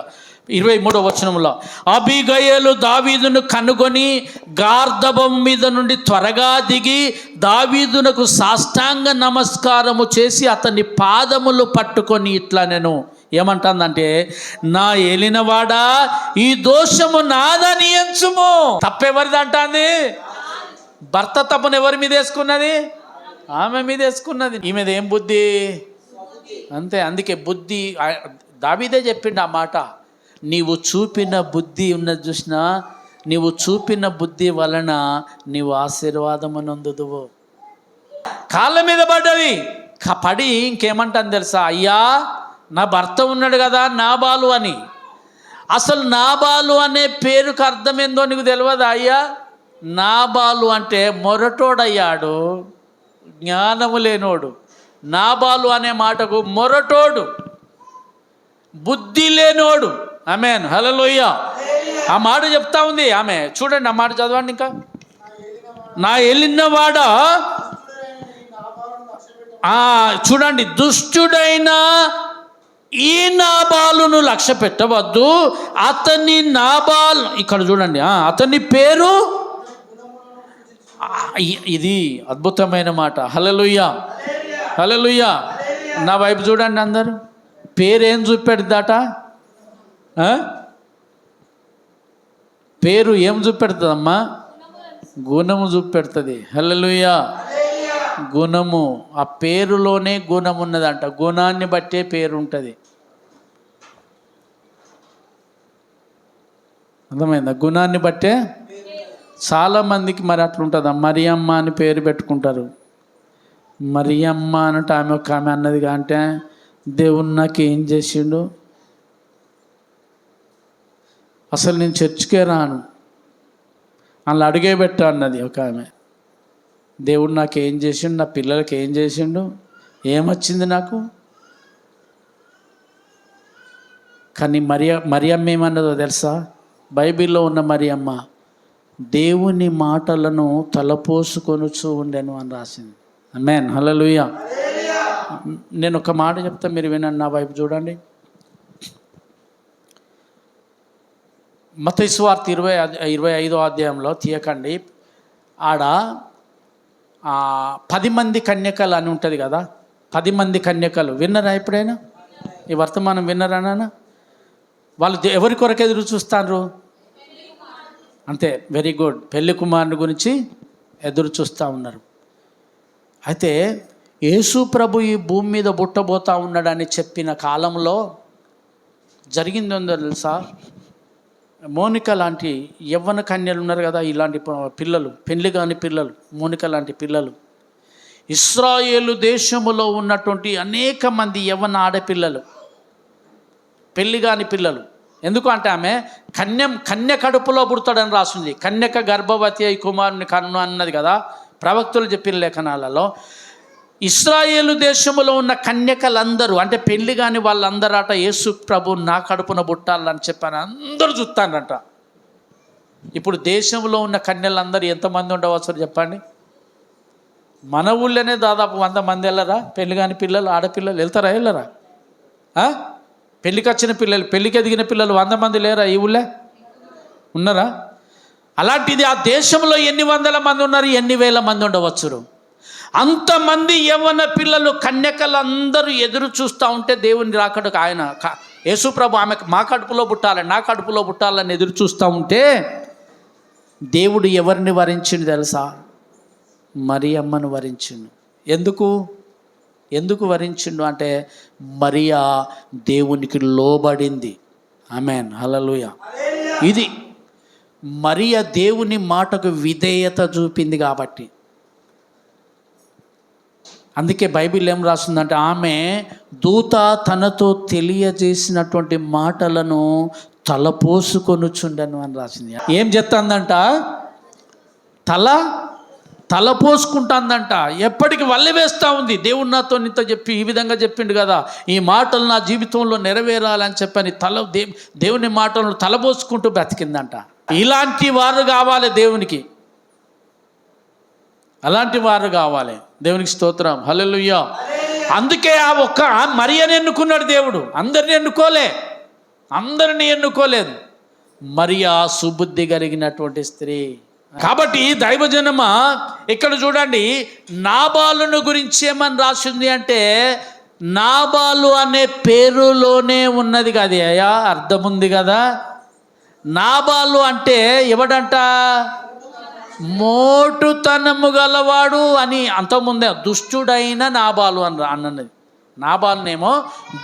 23వ వచనంలో, అబీగయలు దావీదును కనుగొని గార్ధబం మీద నుండి త్వరగా దిగి దావీదునకు సాష్టాంగ నమస్కారము చేసి అతని పాదములు పట్టుకొని ఇట్లా నేను ఏమంటుందంటే, నా ఏలినవాడా ఈ దోషము నాదని ఎంచుము. తప్పెవరిది అంటుంది? భర్త తప్పును ఎవరి మీద వేసుకున్నది? ఆమె మీద వేసుకున్నది. ఈమెది ఏం బుద్ధి? అంతే. అందుకే బుద్ధి, దావీదే చెప్పిండు ఆ మాట, నీవు చూపిన బుద్ధి ఉన్నది చూసినా, నీవు చూపిన బుద్ధి వలన నీవు ఆశీర్వాదమునందుదువు. కాళ్ళ మీద పడ్డది, పడి ఇంకేమంటాను తెలుసా? అయ్యా నా భర్త ఉన్నాడు కదా నాబాలు అని. అసలు నాబాలు అనే పేరుకు అర్థం ఏందో నీకు తెలియదా? అయ్యా నాబాలు అంటే మొరటోడయ్యాడు, జ్ఞానము లేనోడు. నాబాలు అనే మాటకు మొరటోడు, బుద్ధి లేనోడు. ఆమేన్, హల్లెలూయా. ఆ మాట చెప్తా ఉంది ఆమె. చూడండి ఆ మాట చదవండి. ఇంకా నా ఏలినవాడ, చూడండి, దుష్టుడైన ఈ నాబాలును లక్ష్య పెట్టవద్దు, అతని నాబాల్, ఇక్కడ చూడండి, అతని పేరు, ఇది అద్భుతమైన మాట. హల్లెలూయా, హల్లెలూయా. నా వైపు చూడండి అందరు. పేరేం చూపెడుతుందట? పేరు ఏం చూపెడుతుందమ్మా? గుణము చూపెడుతుంది. హల్లెలూయా. గుణము, ఆ పేరులోనే గుణం ఉన్నదంట. గుణాన్ని బట్టే పేరు ఉంటుంది. అర్థమైందా? గుణాన్ని బట్టే. చాలామందికి మరి అట్లుంటుందా? మరియమ్మ అని పేరు పెట్టుకుంటారు. మరియమ్మ అన్నట్టు ఆమె ఒక ఆమె అన్నదిగా, అంటే దేవుడు నాకు ఏం చేసిండు, అసలు నేను చర్చికే రాను, అలా అడిగే పెట్టా అన్నది ఒక ఆమె. దేవుడు నాకు ఏం చేసిండు, నా పిల్లలకి ఏం చేసిండు, ఏమొచ్చింది నాకు. కానీ మరియమ్మ ఏమన్నదో తెలుసా? బైబిల్లో ఉన్న మరియమ్మ దేవుని మాటలను తలపోసుకొనుచూ ఉండెను అని రాసింది. ఆమేన్, హల్లెలూయా. నేను ఒక మాట చెప్తా, మీరు వినండి, నా వైపు చూడండి. మత్తయి సువార్త 25వ అధ్యాయంలో తీయకండి, ఆడ 10 మంది కన్యకలు అని ఉంటుంది కదా. 10 మంది కన్యకలు విన్నరా ఎప్పుడైనా? ఈ వర్తమానం విన్నరా నాన్న? వాళ్ళు ఎవరి కొరకు ఎదురు చూస్తారు? అంతే, వెరీ గుడ్. పెళ్లి కుమారుని గురించి ఎదురు చూస్తూ ఉన్నారు. అయితే యేసు ప్రభు ఈ భూమి మీద పుట్టబోతా ఉన్నాడని చెప్పిన కాలంలో జరిగిందో తెలుసా? మోనిక లాంటి యవ్వన కన్యలు ఉన్నారు కదా, ఇలాంటి పిల్లలు, పెళ్లి కాని పిల్లలు, మోనిక లాంటి పిల్లలు, ఇశ్రాయేలు దేశములో ఉన్నటువంటి అనేక మంది యవ్వన ఆడపిల్లలు, పెళ్లి కాని పిల్లలు. ఎందుకు అంటే ఆమె కన్య కడుపులో పుడతాడని రాసింది. కన్యక గర్భవతి అయి కుమారుని కన్ను అన్నది కదా ప్రవక్తలు చెప్పిన లేఖనాలలో. ఇశ్రాయేలు దేశంలో ఉన్న కన్యకలందరూ, అంటే పెళ్లి కాని వాళ్ళందరూ అట యేసు ప్రభు నా కడుపున పుట్టాలని చెప్పాను అందరూ చూస్తానంట. ఇప్పుడు దేశంలో ఉన్న కన్యలందరూ ఎంతమంది ఉండవచ్చు చెప్పండి? మన ఊళ్ళోనే దాదాపు 100 మంది వెళ్ళరా? పెళ్లి కాని పిల్లలు, ఆడపిల్లలు వెళ్తారా? వెళ్ళరా? పెళ్ళికి వచ్చిన పిల్లలు, పెళ్ళికి ఎదిగిన పిల్లలు 100 మంది లేరా ఈ ఊళ్ళో? ఉన్నారా? అలాంటిది ఆ దేశంలో ఎన్ని వందల మంది ఉన్నారు, ఎన్ని వేల మంది ఉండవచ్చు. అంతమంది యవ్వన పిల్లలు, కన్యకలందరూ ఎదురు చూస్తూ ఉంటే దేవుని రాకడకు ఆయన యేసు ప్రభు ఆమె మా కడుపులో పుట్టాలని, నా కడుపులో పుట్టాలని ఎదురు చూస్తూ ఉంటే దేవుడు ఎవరిని వరించిండు తెలుసా? మరియమ్మను వరించిండు. ఎందుకు వరించిండు అంటే మరియా దేవునికి లోబడింది. ఆమేన్, హల్లెలూయా. ఇది మరియా దేవుని మాటకు విధేయత చూపింది కాబట్టి. అందుకే బైబిల్ ఏం రాస్తుందంటే ఆమె దూత తనతో తెలియజేసినటువంటి మాటలను తలపోసుకొనుచుండెను అని రాసింది. ఏం చెప్తుందంట? తలపోసుకుంటుందంట. ఎప్పటికి వల్లె వేస్తూ ఉంది. దేవుడు నాతో ఇంత చెప్పి ఈ విధంగా చెప్పిండు కదా, ఈ మాటలు నా జీవితంలో నెరవేరాలని చెప్పని దేవుని మాటలను తలపోసుకుంటూ బ్రతికిందంట. ఇలాంటి వారు కావాలి దేవునికి, అలాంటి వారు కావాలి. దేవునికి స్తోత్రం, హల్లెలూయా. అందుకే ఆ ఒక్క మరియని ఎన్నుకున్నాడు దేవుడు. అందరిని ఎన్నుకోలేదు. మరియా సుబుద్ధి కలిగినటువంటి స్త్రీ. కాబట్టి దైవజనమ ఇక్కడ చూడండి, నాబాలును గురించి ఏమని రాసింది అంటే నాబాలు అనే పేరులోనే ఉన్నది కదా, అయ్యా అర్థం ఉంది కదా. నాబాలు అంటే ఎవడంట? మోటుతనము గలవాడు అని. అంతకుముందే దుష్టుడైన నాబాలు అన్నది. నాబాలునేమో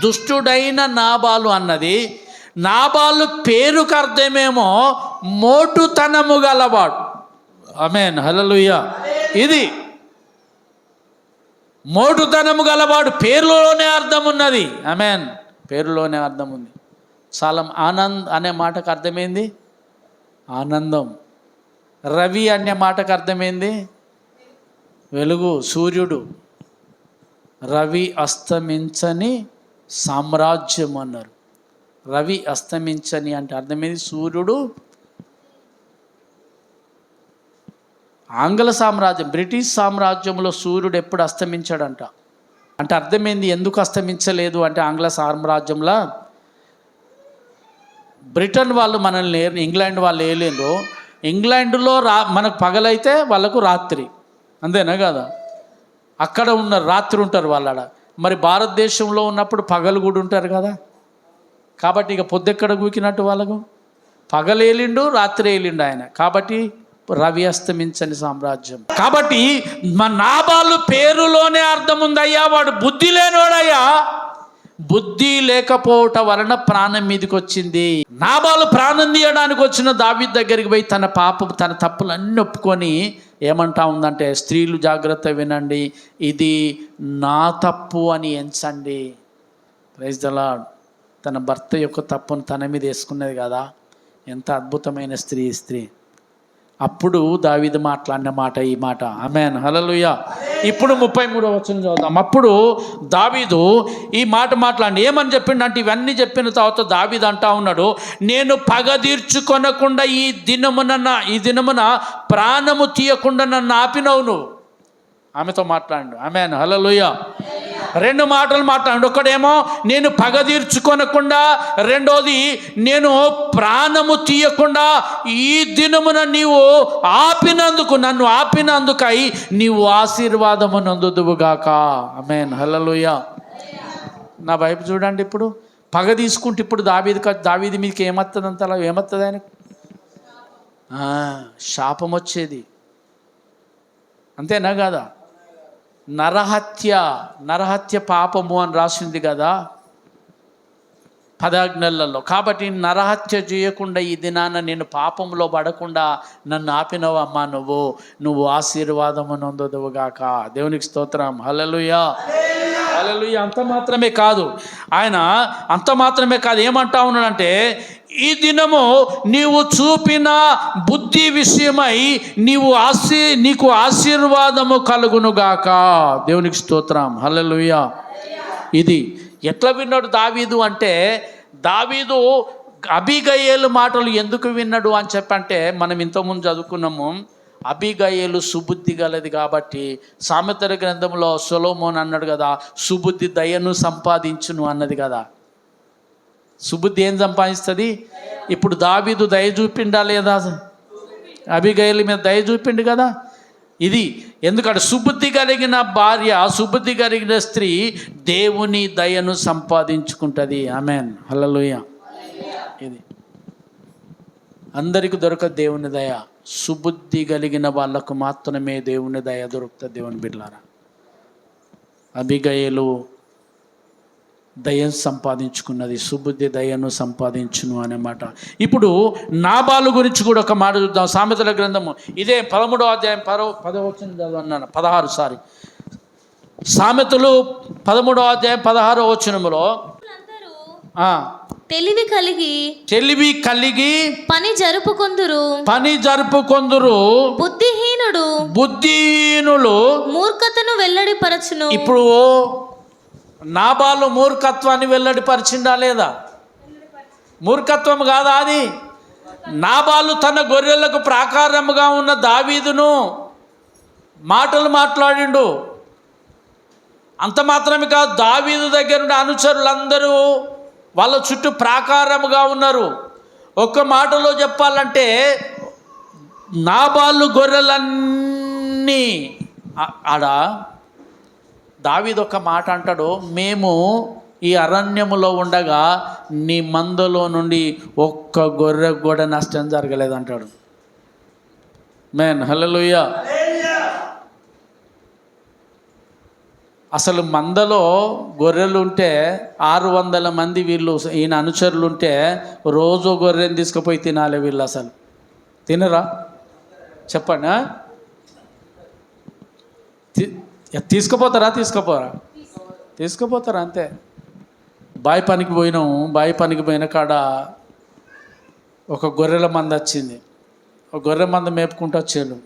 దుష్టుడైన నాబాలు అన్నది. నాబాలు పేరుకు అర్థమేమో మోటుతనము గలవాడు. ఆమేన్, హల్లెలూయా. ఇది మోటుతనము గలవాడు పేరులోనే అర్థం ఉన్నది. ఆమేన్, పేరులోనే అర్థం ఉంది. ఆనంద్ అనే మాటకు అర్థమైంది ఆనందం. రవి అనే మాటకు అర్థమైంది వెలుగు, సూర్యుడు. రవి అస్తమించని సామ్రాజ్యం అన్నారు. రవి అస్తమించని అంటే అర్థమైంది సూర్యుడు. ఆంగ్ల సామ్రాజ్యం, బ్రిటిష్ సామ్రాజ్యంలో సూర్యుడు ఎప్పుడు అస్తమించాడంట. అంటే అర్థమైంది ఎందుకు అస్తమించలేదు అంటే ఆంగ్ల సామ్రాజ్యంలో బ్రిటన్ వాళ్ళు మనల్ని ఇంగ్లాండ్ వాళ్ళు వేయలేరు. ఇంగ్లాండ్లో మనకు పగలైతే వాళ్ళకు రాత్రి, అంతేనా కదా? అక్కడ ఉన్నారు, రాత్రి ఉంటారు వాళ్ళ. మరి భారతదేశంలో ఉన్నప్పుడు పగలు కూడా ఉంటారు కదా. కాబట్టి ఇక పొద్దెక్కడ గూకినట్టు వాళ్ళకు పగలేలిండు రాత్రి ఏలిండు ఆయన. కాబట్టి రవి అస్తమించని సామ్రాజ్యం. కాబట్టి మన నాబాలు పేరులోనే అర్థం ఉందయ్యా, వాడు బుద్ధి లేనోడయ్యా. బుద్ధి లేకపోవటం వలన ప్రాణం మీదకి వచ్చింది. నాబాలు ప్రాణం తీయడానికి వచ్చిన దావీదు దగ్గరికి పోయి తన పాపం తన తప్పులన్నీ ఒప్పుకొని ఏమంటా ఉందంటే, స్త్రీలు జాగ్రత్త వినండి, ఇది నా తప్పు అని ఎంచండి. Praise the lord. తన భర్త యొక్క తప్పును తన మీద వేసుకున్నది కదా. ఎంత అద్భుతమైన స్త్రీ. అప్పుడు దావీదు మాట్లాడిన మాట ఈ మాట. ఆమేన్, హల్లెలూయా. ఇప్పుడు 33వ వచనం చదువుదాం. అప్పుడు దావీదు ఈ మాట మాట్లాడి ఏమని చెప్పిండంటే, ఇవన్నీ చెప్పిన తర్వాత దావీదు అంటా ఉన్నాడు, నేను పగ తీర్చుకొనకుండా ఈ దినమున ప్రాణము తీయకుండా నన్ను ఆపినవు నువ్వు. ఆమెతో మాట్లాడు. ఆమేన్, హల్లెలూయా. 2 మాటలు మాట్లాడు. ఒకడేమో నేను పగ తీర్చుకొనకుండా, రెండోది నేను ప్రాణము తీయకుండా ఈ దినమున నీవు ఆపినందుకు, నన్ను ఆపినందుకై నీవు ఆశీర్వాదము నందుదువుగాక. ఆమేన్, హల్లెలూయా. నా వైపు చూడండి. ఇప్పుడు పగ తీసుకుంటే ఇప్పుడు దావీదు మీదకి ఏమవుతుంది? అంతలా ఏమవుతుంది ఆయనకు? శాపం వచ్చేది, అంతేనా కదా? నరహత్య పాపము అని రాసింది కదా 10 ఆజ్ఞలలో. కాబట్టి నరహత్య చేయకుండా ఈ దినాన నేను పాపంలో పడకుండా నన్ను ఆపినవమ్మా, నువ్వు ఆశీర్వాదము నొందుదువుగాక. దేవునికి స్తోత్రం, హల్లెలూయా, హల్లెలూయా. అంత మాత్రమే కాదు ఏమంటా ఉన్నాడంటే, ఈ దినము నీవు చూపిన బుద్ధి విషయమై నీకు ఆశీర్వాదము కలుగునుగాక. దేవునికి స్తోత్రం, హల్లెలూయా. ఇది ఎట్లా విన్నాడు దావీదు అంటే, దావీదు అబీగయేలు మాటలు ఎందుకు విన్నాడు అని చెప్పంటే, మనం ఇంతకుముందు చదువుకున్నాము. అబీగయేలు సుబుద్ధి గలది కాబట్టి, సామెతల గ్రంథంలో సొలొమోను అన్నాడు కదా, సుబుద్ధి దయను సంపాదించును అన్నది కదా. సుబుద్ధి ఏం సంపాదిస్తుంది? ఇప్పుడు దావీదు దయ చూపిండా లేదా? అబీగయేలు మీద దయ చూపిండు కదా. ఇది ఎందుకంటే సుబుద్ధి కలిగిన భార్య, సుబుద్ధి కలిగిన స్త్రీ దేవుని దయను సంపాదించుకుంటుంది. ఆమేన్, హల్లెలూయా. ఇది అందరికి దొరకదు దేవుని దయ. సుబుద్ధి కలిగిన వాళ్ళకు మాత్రమే దేవుని దయ దొరుకుతుంది. దేవుని బిడ్డలారా, అబీగయేలు దయను సంపాదించుకున్నది, సుబుద్ధి దయను సంపాదించును అనే మాట. ఇప్పుడు నాబాలు గురించి కూడా ఒక మాట చూద్దాం. సామెతల గ్రంథము ఇదే 13వ అధ్యాయం 10వ వచనం చదవన్నాను, 16 సామెతలు 13వ అధ్యాయం 16వ వచనములో తెలివి కలిగి పని జరుపుకొందురు బుద్ధిహీనులు మూర్ఖతను వెల్లడిపరచును. ఇప్పుడు నాబాలు మూర్ఖత్వాన్ని వెల్లడిపరిచిందా లేదా? మూర్ఖత్వం కాదా అది? నాబాలు తన గొర్రెలకు ప్రాకారముగా ఉన్న దావీదును మాటలు మాట్లాడిండు. అంత మాత్రమే కాదు, దావీదు దగ్గర ఉన్న అనుచరులందరూ వాళ్ళ చుట్టూ ప్రాకారముగా ఉన్నారు. ఒక్క మాటలో చెప్పాలంటే, నాబాలు గొర్రెలన్నీ ఆడ దావీదు ఒక మాట అంటాడు, మేము ఈ అరణ్యములో ఉండగా నీ మందలో నుండి ఒక్క గొర్రె కూడా నష్టం జరగలేదు అంటాడు. మేన్, హల్లెలూయా. అసలు మందలో గొర్రెలు ఉంటే 600 మంది వీళ్ళు ఈయన అనుచరులు ఉంటే రోజు గొర్రెని తీసుకుపోయి తినాలి వీళ్ళు. అసలు తినరా చెప్పండి? తీసుకుపోతారా అంతే. బావి పనికి పోయిన కాడ ఒక గొర్రెల మంద వచ్చింది. ఒక గొర్రె మంద మేపుకుంటూ వచ్చాను.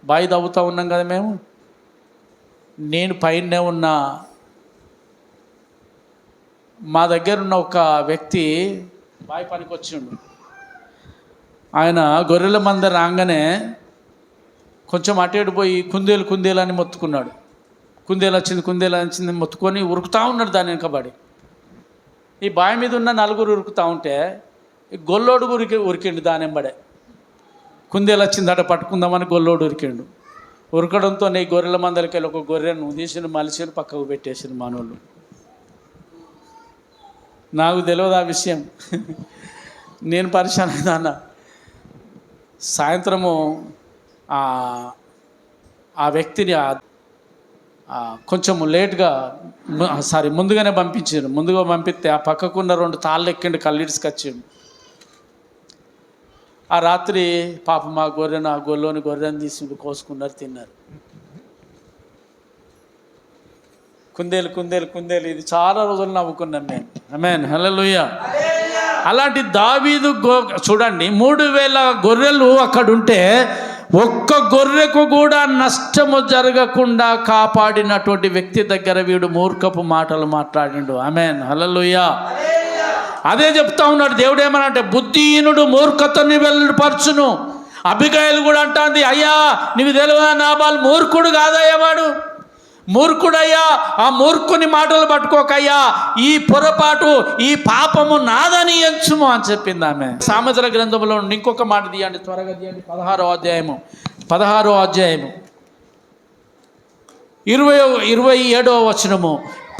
బావి తవ్వుతూ ఉన్నాం కదా మేము. నేను పైనే ఉన్నా, మా దగ్గర ఉన్న ఒక వ్యక్తి బావి పనికి వచ్చిండు. ఆయన గొర్రెల మంద రాగానే కొంచెం అటు ఇటు పోయి కుందేలు అని మొత్తుకున్నాడు. కుందేలు వచ్చింది మొత్తుకొని ఉరుకుతూ ఉన్నాడు దాని వెనకబడి. ఈ బావి మీద ఉన్న నలుగురు ఉరుకుతూ ఉంటే ఈ గొల్లోడు ఉరికిండు దాని వెంబడే. కుందేలు వచ్చిందట పట్టుకుందామని గొల్లోడు ఉరికిండు. ఉరకడంతో ఈ గొర్రెల మందలకి వెళ్ళి ఒక గొర్రెను తీసిన మలిసిని పక్కకు పెట్టేసిన మనోళ్ళు. నాకు తెలియదు ఆ విషయం. నేను పరిశాన్ అన్న. సాయంత్రము ఆ వ్యక్తిని కొంచెం లేట్గా ముందుగానే పంపించారు. ముందుగా పంపిస్తే ఆ పక్కకున్న 2 తాళ్ళు ఎక్కిండు, కళ్ళిడ్చుకొచ్చిండు. ఆ రాత్రి పాప మా గొర్రెని తీసి కోసుకున్నారు, తిన్నారు. కుందేలు ఇది చాలా రోజులు నవ్వుకున్నాను నేను. ఆమేన్, హల్లెలూయా. అలాంటి దావీదు చూడండి, 3000 గొర్రెలు అక్కడుంటే ఒక్క గొర్రెకు కూడా నష్టము జరగకుండా కాపాడినటువంటి వ్యక్తి దగ్గర వీడు మూర్ఖపు మాటలు మాట్లాడిండు. ఆమేన్, హల్లెలూయా. అదే చెప్తా ఉన్నాడు దేవుడు. ఏమనంటే బుద్ధిహీనుడు మూర్ఖతని వెల్లడిపరచును. అబిగయలు కూడా అంటుంది, అయ్యా నీకు తెలియదా నాబాలు మూర్ఖుడు కాదయ్యా, వాడు మూర్ఖుడయ్యా. ఆ మూర్ఖుని మాటలు పట్టుకోకయ్యా, ఈ పొరపాటు ఈ పాపము నాదని ఎంచుము అని చెప్పింది ఆమె. సామెతల గ్రంథంలో ఇంకొక మాట తీయండి, త్వరగా తీయండి. 16వ అధ్యాయము 27వ వచనము.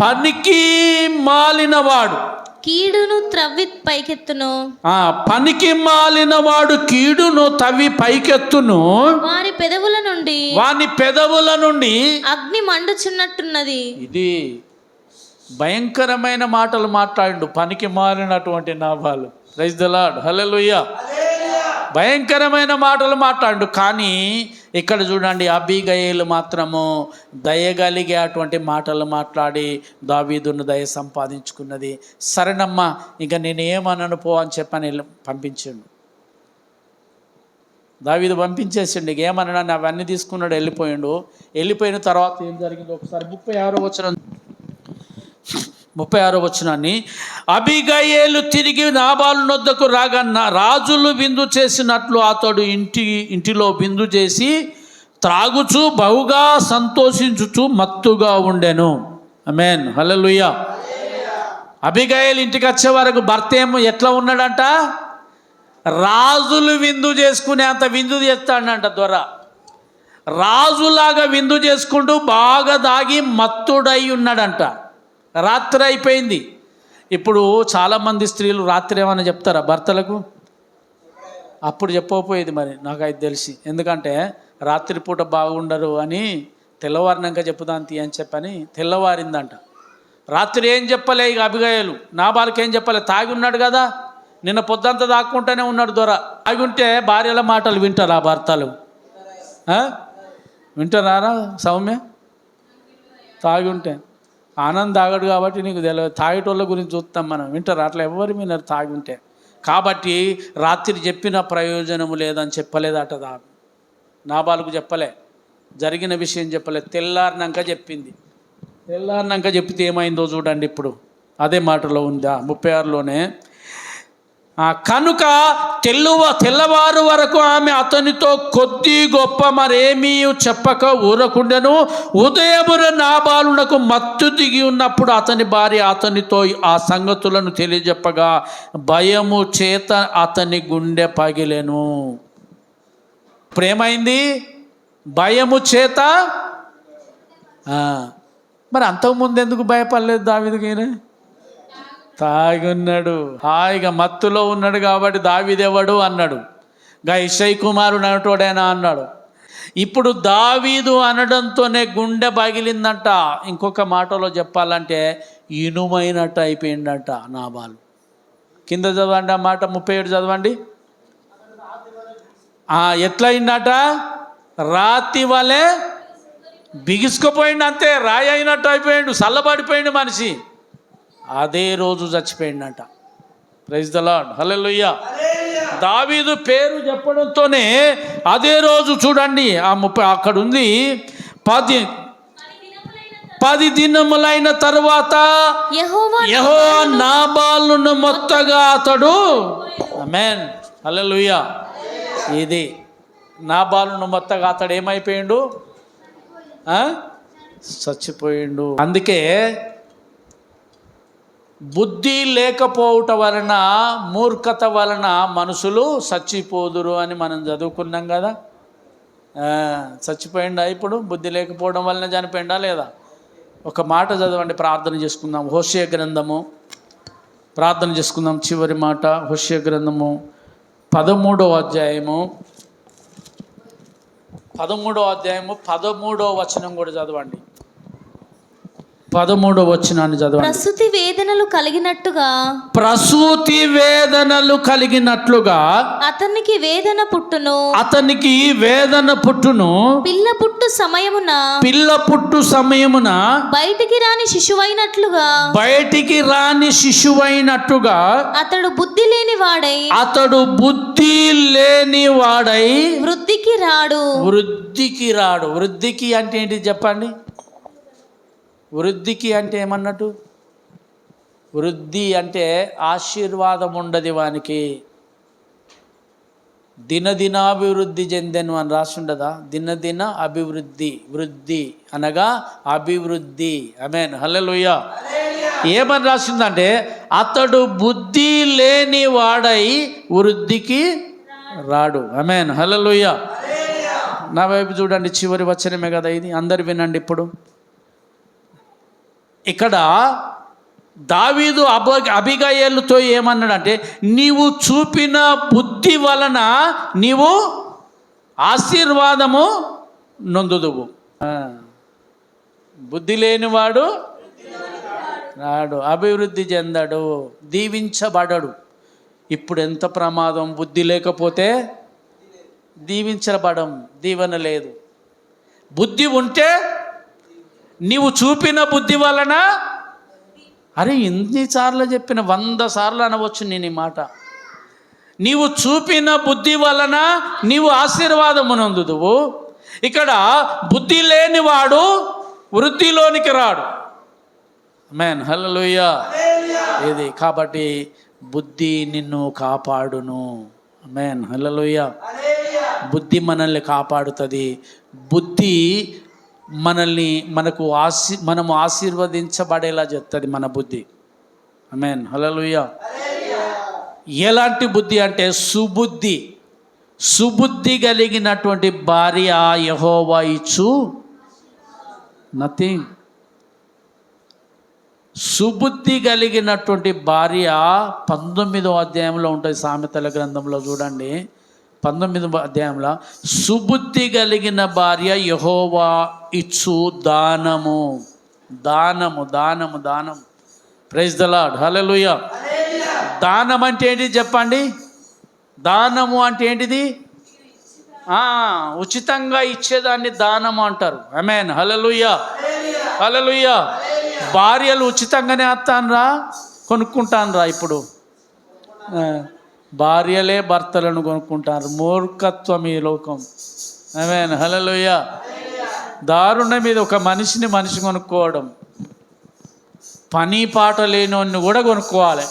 పనికి మాలినవాడు కీడును త్రవ్వి పైకెత్తును. పనికి మాలిన వాడు కీడును తవ్వి పైకెత్తును. వాని పెదవుల నుండి అగ్ని మండుచున్నట్టున్నది. ఇది భయంకరమైన మాటలు మాట్లాడు పనికి మాలినటువంటి నాబాలు. ప్రైజ్ ది లార్డ్, హల్లెలూయా. భయంకరమైన మాటలు మాట్లాడు. కానీ ఇక్కడ చూడండి, అబీగయలు మాత్రము దయగలిగే అటువంటి మాటలు మాట్లాడి దావీదును దయ సంపాదించుకున్నది. సరేనమ్మా, ఇక నేను ఏమనను పో అని చెప్పని పంపించిండు. దావీదు పంపించేసిండు. ఇక ఏమన్నాడు, అవన్నీ తీసుకున్నాడు, వెళ్ళిపోయిన తర్వాత ఏం జరిగిందో ఒకసారి 36వ వచనాన్ని. అబీగయలు తిరిగి నాబాలు నొద్దకు రాగా రాజులు విందు చేసినట్లు అతడు ఇంటిలో విందు చేసి త్రాగుచు బహుగా సంతోషించుచు మత్తుగా ఉండెను. ఆమేన్, హల్లెలూయా. అబీగయలు ఇంటికి వచ్చే వరకు భర్త ఏమో ఎట్లా ఉన్నాడంట, రాజులు విందు చేసుకునే అంత విందు చేస్తాడంట దొర. రాజులాగా విందు చేసుకుంటూ బాగా దాగి మత్తుడై ఉన్నాడంట. రాత్రి అయిపోయింది. ఇప్పుడు చాలామంది స్త్రీలు రాత్రి ఏమైనా చెప్తారా భర్తలకు? అప్పుడు చెప్పకపోయేది మరి, నాకు అది తెలిసి. ఎందుకంటే రాత్రిపూట బాగుండరు అని తెల్లవారినాక చెప్పుదాంతి అని చెప్పని తెల్లవారిందంట. రాత్రి ఏం చెప్పలే ఇక అబిగయలు. నాబాలుకి ఏం చెప్పలే, తాగి ఉన్నాడు కదా, నిన్న పొద్దంతా దాక్కుంటూనే ఉన్నాడు దొర. తాగి ఉంటే భార్యల మాటలు వింటారా భర్తలు? వింటారా సౌమ్య? తాగి ఉంటే ఆనంద్ తాగడు కాబట్టి నీకు తెలియదు. తాగేటోళ్ళ గురించి చూస్తాం మనం, వింటారు అట్లా ఎవరు వినరు తాగి ఉంటే. కాబట్టి రాత్రి చెప్పిన ప్రయోజనము లేదని చెప్పలేదట నాబాలుకు చెప్పలే, జరిగిన విషయం చెప్పలే. తెల్లారినాక చెప్పింది. తెల్లారినాక చెప్తే ఏమైందో చూడండి. ఇప్పుడు అదే మాటలో ఉందా 36లోనే. కనుక తెల్లవారు వరకు ఆమె అతనితో కొద్ది గొప్ప మరేమీ చెప్పక ఊరకుండెను. ఉదయమున నాబాలునకు మత్తు దిగి ఉన్నప్పుడు అతని భార్య అతనితో ఆ సంగతులను తెలియజెప్పగా భయము చేత అతని గుండె పగిలెను. ప్రేమైంది భయము చేత. మరి అంతకుముందు ఎందుకు భయపడలేదు దావీదుకి? తాగున్నాడు, హాయిగా మత్తులో ఉన్నాడు కాబట్టి దావీదెవడు అన్నాడు, గా ఇషై కుమారుడు అనటోడేనా అన్నాడు. ఇప్పుడు దావీదు అనడంతోనే గుండె పగిలిందంట. ఇంకొక మాటలో చెప్పాలంటే ఇనుమైనట్టు అయిపోయిందంట నాబాలు. కింద చదవండి ఆ మాట, 37 చదవండి. ఎట్లయిందట? రాతి వలె బిగుసుకుపోయిండు, అంతే. రాయి అయినట్టు అయిపోయిండు, చల్లబడిపోయిండు మనిషి. అదే రోజు చచ్చిపోయిండట. ప్రైజ్ ది లార్డ్, హల్లెలూయా. దావీదు పేరు చెప్పడంతోనే అదే రోజు చూడండి అక్కడ ఉంది 10 దినములైన తరువాత యెహోవా నాబాలును మొత్తగా అతడు. ఆమేన్, హల్లెలూయా. ఇది నాబాలును మొత్తగా అతడు ఏమైపోయిండు? చచ్చిపోయిండు. అందుకే బుద్ధి లేకపోవట వలన, మూర్ఖత వలన మనుషులు చచ్చిపోదురు అని మనం చదువుకున్నాం కదా. చచ్చిపోయిండా ఇప్పుడు? బుద్ధి లేకపోవడం వలన చనిపోయిందా లేదా? ఒక మాట చదవండి, ప్రార్థన చేసుకుందాం. హోషేయ గ్రంథము ప్రార్థన చేసుకుందాం. చివరి మాట హోషేయ గ్రంథము 13వ అధ్యాయము 13వ వచనం కూడా చదవండి. 13వ వచనాన్ని చదవండి. ప్రసూతి వేదనలు కలిగినట్టుగా అతనికి వేదన పుట్టును. పిల్ల పుట్టు సమయమున బయటికి రాని శిశువైనట్టుగా అతడు బుద్ధి లేనివాడై వృద్ధికి రాడు. వృద్ధికి అంటే ఏంటి చెప్పండి? వృద్ధికి అంటే ఏమన్నట్టు? వృద్ధి అంటే ఆశీర్వాదం ఉండదు వానికి. దినదినాభివృద్ధి చెందెను అని రాసి ఉండదా? దినదిన అభివృద్ధి. వృద్ధి అనగా అభివృద్ధి. ఆమేన్, హల్లెలూయా. ఏమని రాసిందంటే అతడు బుద్ధి లేని వాడై వృద్ధికి రాడు. ఆమేన్, హల్లెలూయా. నా వైపు చూడండి, చివరి వచనమే కదా ఇది. అందరు వినండి. ఇప్పుడు ఇక్కడ దావీదు అబిగయీలుతో ఏమన్నాడంటే, నీవు చూపిన బుద్ధి వలన నీవు ఆశీర్వాదము నొందుదువు. బుద్ధి లేనివాడు రాడు, అభివృద్ధి చెందడు, దీవించబడడు. ఇప్పుడు ఎంత ప్రమాదం! బుద్ధి లేకపోతే దీవించబడం, దీవెన లేదు. బుద్ధి ఉంటే నీవు చూపిన బుద్ధి వలన, అరే ఎన్నిసార్లు చెప్పిన, 100 సార్లు అనవచ్చు నేను ఈ మాట. నీవు చూపిన బుద్ధి వలన నీవు ఆశీర్వాదము నొందుదువు. ఇక్కడ బుద్ధి లేనివాడు వృద్ధిలోనికి రాడు. ఆమేన్, హల్లెలూయా. ఇది కాబట్టి బుద్ధి నిన్ను కాపాడును. ఆమేన్, హల్లెలూయా. బుద్ధి మనల్ని కాపాడుతుంది. బుద్ధి మనము ఆశీర్వదించబడేలా చేస్తుంది మన బుద్ధి. ఆమేన్, హల్లెలూయా. ఎలాంటి బుద్ధి అంటే సుబుద్ధి కలిగినటువంటి భార్య యెహోవా ఇచ్చు నథింగ్. సుబుద్ధి కలిగినటువంటి భార్య 19వ అధ్యాయంలో ఉంటుంది. సామెతల గ్రంథంలో చూడండి, 19వ అధ్యాయంలో సుబుద్ధి కలిగిన భార్య యెహోవా ఇచ్చు దానము. ప్రైజ్ ద లార్డ్, హల్లెలూయా. దానం అంటే ఏంటి చెప్పండి? దానము అంటే ఏంటిది? ఉచితంగా ఇచ్చేదాన్ని దానము అంటారు. ఆమేన్, హల్లెలూయా, హల్లెలూయా. భార్యలు ఉచితంగానే వస్తానరా, కొనుక్కుంటానరా? ఇప్పుడు భార్యలే భర్తలను కొనుక్కుంటారు. మూర్ఖత్వం ఈ లోకం. ఆమేన్, హల్లెలూయా. దారుణ మీద ఒక మనిషి కొనుక్కోవడం, పని పాట లేనివాడిని కూడా కొనుక్కోవాలి.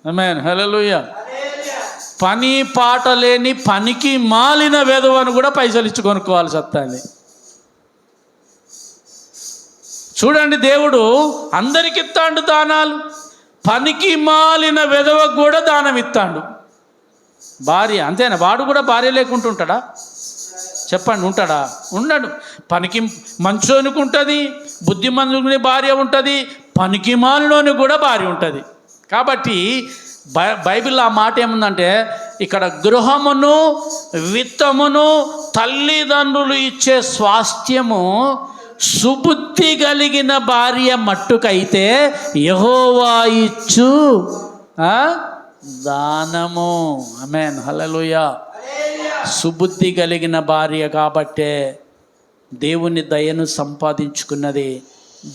ఆమేన్, హల్లెలూయా. పని పాట లేని పనికి మాలిన వెధవను కూడా పైసలు ఇచ్చి కొనుక్కోవాల్సి వస్తుంది. చూడండి, దేవుడు అందరికి ఇస్తాడు దానాలు. పనికి మాలిన వెధవకు కూడా దానం ఇస్తాడు. భార్య అంతేనా? వాడు కూడా భార్య లేకుంటుంటాడా చెప్పండి? ఉంటాడా? ఉండడు. పనికి మంచోనికి ఉంటుంది, బుద్ధిమంతుని భార్య ఉంటుంది, పనికి మాలినోనికి కూడా భార్య ఉంటుంది. కాబట్టి బైబిల్లో ఆ మాట ఏముందంటే, ఇక్కడ గృహమును విత్తమును తల్లిదండ్రులు ఇచ్చే స్వాస్థ్యము సుబుద్ధి కలిగిన భార్య మట్టుకైతే యెహోవా ఇచ్చు దానము. ఆమేన్, హల్లెలూయా. సుబుద్ధి కలిగిన భార్య కాబట్టే దేవుని దయను సంపాదించుకున్నది,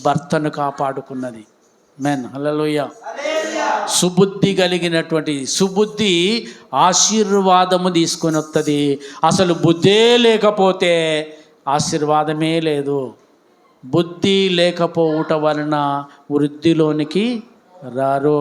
భర్తను కాపాడుకున్నది. ఆమేన్, హల్లెలూయా. సుబుద్ధి కలిగినటువంటి సుబుద్ధి ఆశీర్వాదము తీసుకొని వస్తుంది. అసలు బుద్ధే లేకపోతే ఆశీర్వాదమే లేదు. బుద్ధి లేకపోవటం వలన వృద్ధిలోనికి రారు.